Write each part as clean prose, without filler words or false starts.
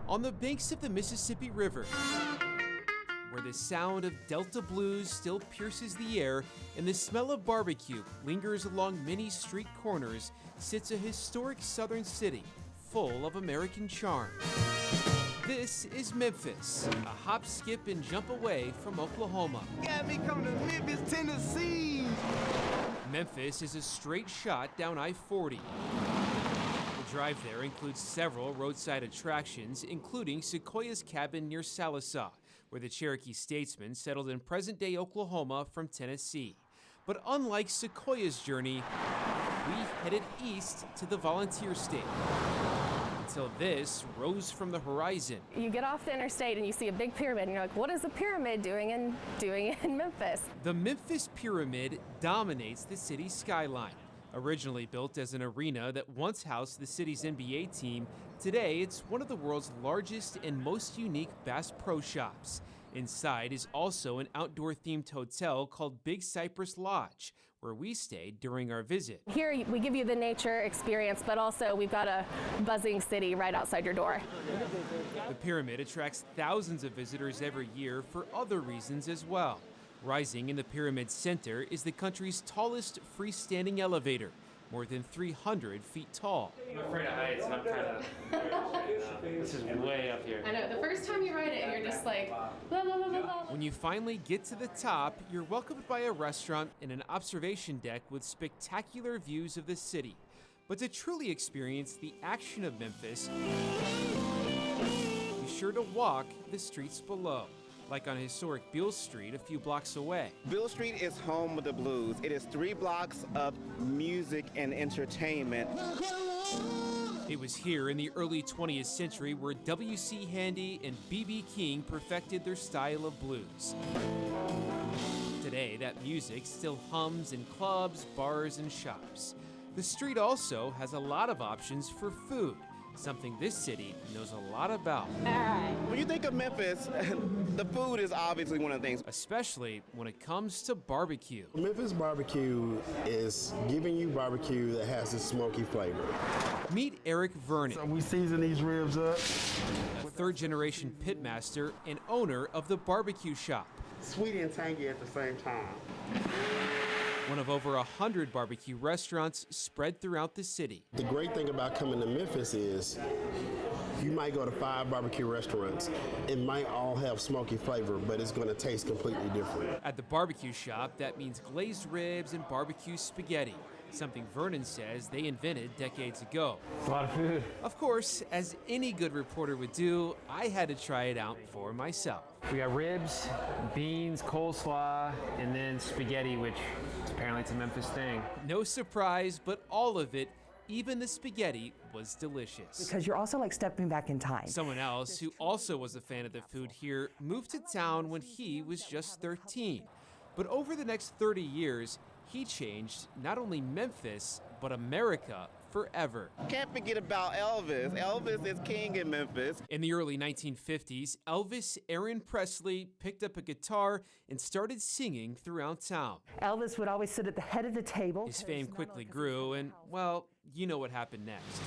on the banks of the Mississippi River, where the sound of Delta blues still pierces the air and the smell of barbecue lingers along many street corners, sits a historic southern city full of American charm. This is Memphis, a hop, skip, and jump away from Oklahoma. Got me coming to Memphis, Tennessee. Memphis is a straight shot down I-40. The drive there includes several roadside attractions, including Sequoia's Cabin near Sallisaw, where the Cherokee statesmen settled in present-day Oklahoma from Tennessee. But unlike Sequoia's journey, we headed east to the Volunteer State, until this rose from the horizon. You get off the interstate and you see a big pyramid and you're like, what is a pyramid doing in Memphis? The Memphis Pyramid dominates the city's skyline. Originally built as an arena that once housed the city's NBA team, today it's one of the world's largest and most unique Bass Pro Shops. Inside is also an outdoor-themed hotel called Big Cypress Lodge, where we stayed during our visit. Here we give you the nature experience, but also we've got a buzzing city right outside your door. The pyramid attracts thousands of visitors every year for other reasons as well. Rising in the pyramid's center is the country's tallest freestanding elevator, more than 300 feet tall. I'm afraid of heights and I'm kind of, this is way up here. I know, the first time you ride it, you're just like, la la la la la. When you finally get to the top, you're welcomed by a restaurant and an observation deck with spectacular views of the city. But to truly experience the action of Memphis, be sure to walk the streets below, like on historic Beale Street a few blocks away. Beale Street is home of the blues. It is 3 blocks of music and entertainment. It was here in the early 20th century where W.C. Handy and B.B. King perfected their style of blues. Today, that music still hums in clubs, bars, and shops. The street also has a lot of options for food, something this city knows a lot about. When you think of Memphis, the food is obviously one of the things. Especially when it comes to barbecue. Memphis barbecue is giving you barbecue that has a smoky flavor. Meet Eric Vernon. So we season these ribs up. A third-generation pitmaster and owner of the barbecue shop. Sweet and tangy at the same time. One of over 100 barbecue restaurants spread throughout the city. The great thing about coming to Memphis is you might go to 5 barbecue restaurants. It might all have smoky flavor, but it's going to taste completely different. At the barbecue shop, that means glazed ribs and barbecue spaghetti, something Vernon says they invented decades ago. It's a lot of food. Of course, as any good reporter would do, I had to try it out for myself. We got ribs, beans, coleslaw, and then spaghetti, which apparently it's a Memphis thing. No surprise, but all of it, even the spaghetti, was delicious. Because you're also like stepping back in time. Someone else who also was a fan of the food here moved to town when he was just 13. But over the next 30 years, he changed not only Memphis, but America forever. Can't forget about Elvis. Elvis is king in Memphis. In the early 1950s, Elvis Aaron Presley picked up a guitar and started singing throughout town. Elvis would always sit at the head of the table. His fame quickly grew, and, well, you know what happened next.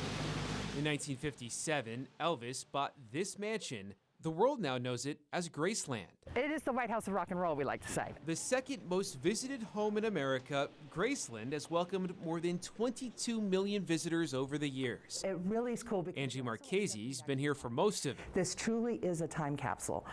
In 1957, Elvis bought this mansion. The world now knows it as Graceland. It is the White House of rock and roll, we like to say. The second most visited home in America, Graceland has welcomed more than 22 million visitors over the years. It really is cool because Angie Marchese's been here for most of it. this truly is a time capsule.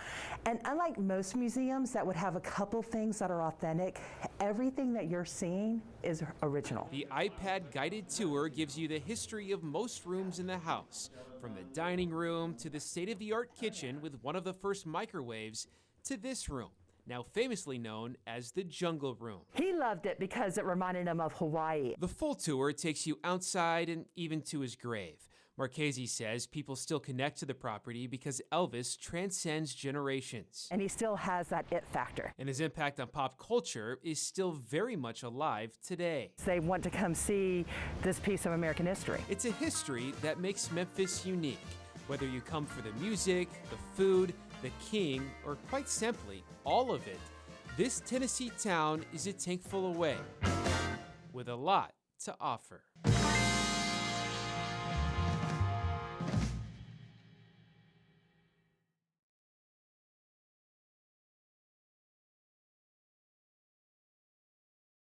And unlike most museums that would have a couple things that are authentic, everything that you're seeing is original. The iPad guided tour gives you the history of most rooms in the house, from the dining room to the state-of-the-art kitchen with one of the first microwaves to this room, now famously known as the Jungle Room. He loved it because it reminded him of Hawaii. The full tour takes you outside and even to his grave. Marchese says people still connect to the property because Elvis transcends generations. And he still has that it factor. And his impact on pop culture is still very much alive today. They want to come see this piece of American history. It's a history that makes Memphis unique. Whether you come for the music, the food, the king, or quite simply, all of it, this Tennessee town is a tankful away with a lot to offer.